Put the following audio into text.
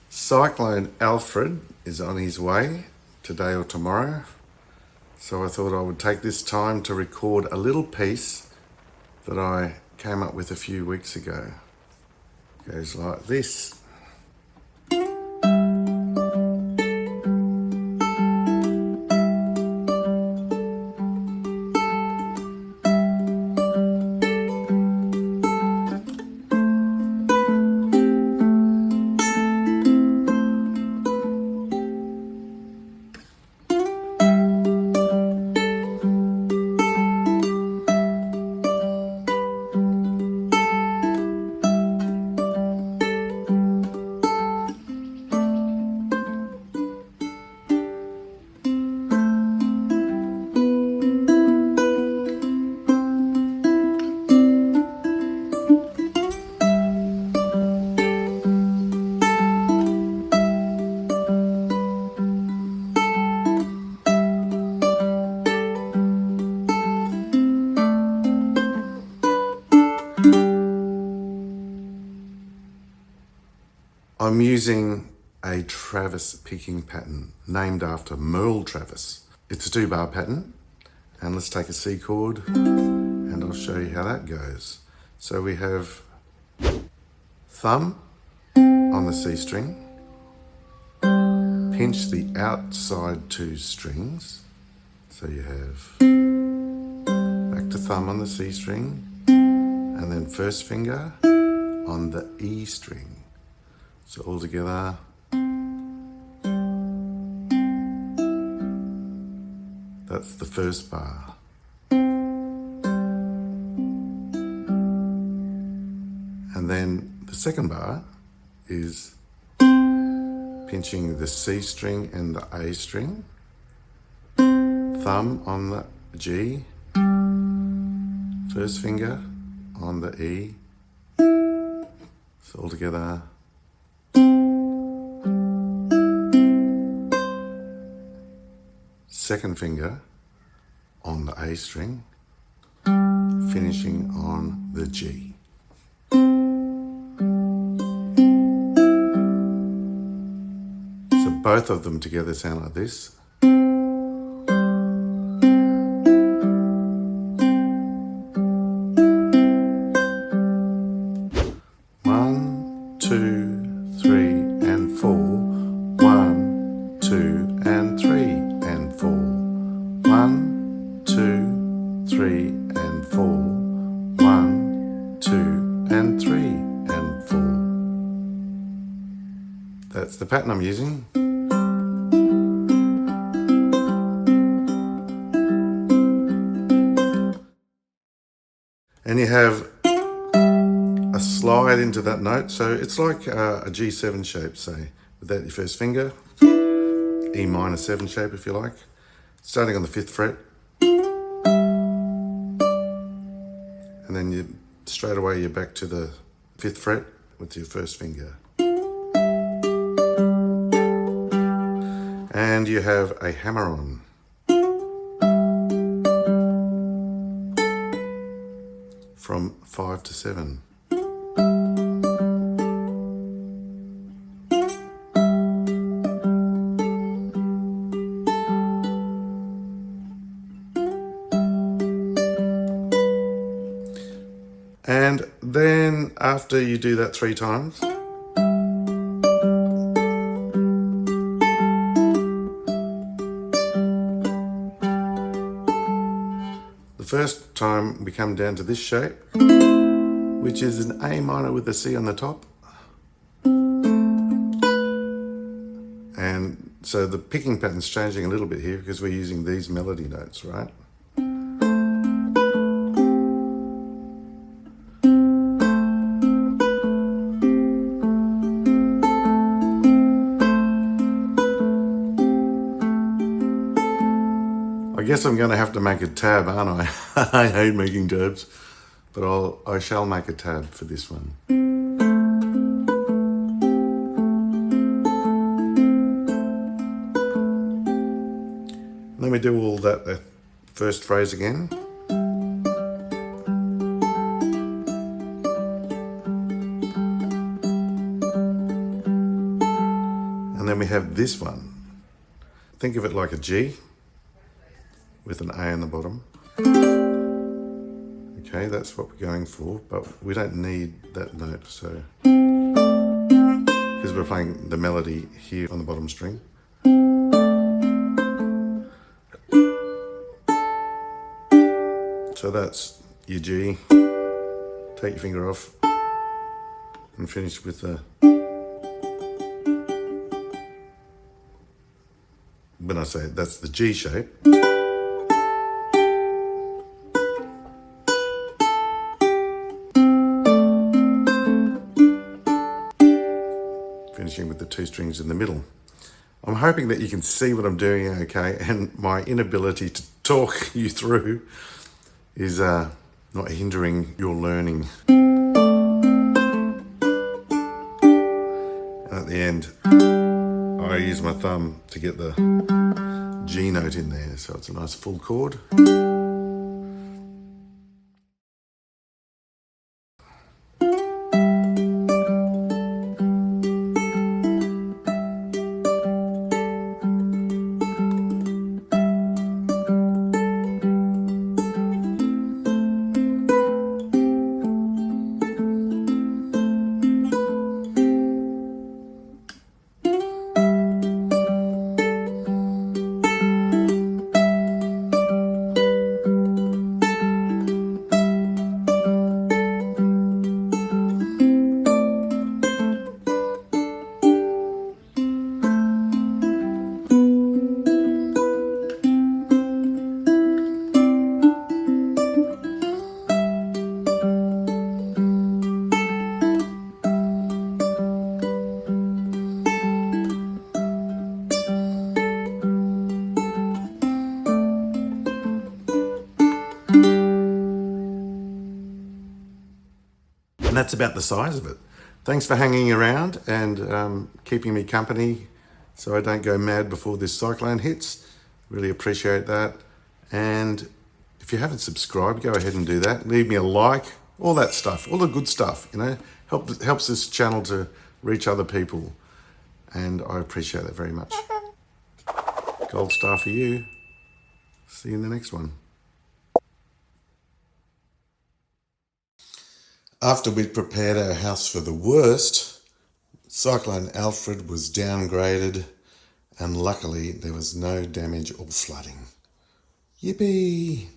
Cyclone Alfred is on his way today or tomorrow, so I thought I would take this time to record a little piece that I came up with a few weeks ago. It goes like this. I'm using a Travis picking pattern named after Merle Travis. It's a 2-bar pattern, and let's take a C chord and I'll show you how that goes. So we have thumb on the C string, pinch the outside 2 strings, so you have back to thumb on the C string, and then first finger on the E string. So all together, that's the first bar. And then the second bar is pinching the C string and the A string, thumb on the G, first finger on the E, so all together. Second finger on the A string, finishing on the G. So both of them together sound like this. 1, 2, 3, and 4. 1, 2, and 3. 1, 2, 3, and 4. 1, 2, and 3, and 4. That's the pattern I'm using. And you have a slide into that note, so it's like a G7 shape, say, with that your first finger, E minor 7 shape if you like. Starting on the 5th fret, and then you straight away you're back to the 5th fret with your first finger. And you have a hammer on. From 5 to 7. And then after you do that 3 times, the first time we come down to this shape, which is an A minor with a C on the top. And so the picking pattern's changing a little bit here because we're using these melody notes, right? I guess I'm going to have to make a tab, aren't I? I hate making tabs, but I shall make a tab for this one. Let me do all that first phrase again. then we have this one. Think of it like a G with an A in the bottom. Okay, that's what we're going for, but we don't need that note, so because we're playing the melody here on the bottom string. So that's your G. Take your finger off and finish with the, when I say it, that's the G shape. Finishing with the two strings in the middle. I'm hoping that you can see what I'm doing okay, and my inability to talk you through is not hindering your learning. And at the end, I use my thumb to get the G note in there, so it's a nice full chord. And that's about the size of it. Thanks for hanging around and keeping me company so I don't go mad before this cyclone hits. Really appreciate that. And if you haven't subscribed, go ahead and do that. Leave me a like, all that stuff, all the good stuff, you know, helps this channel to reach other people. And I appreciate that very much. Gold star for you. See you in the next one. After we'd prepared our house for the worst, Cyclone Alfred was downgraded, and luckily there was no damage or flooding. Yippee!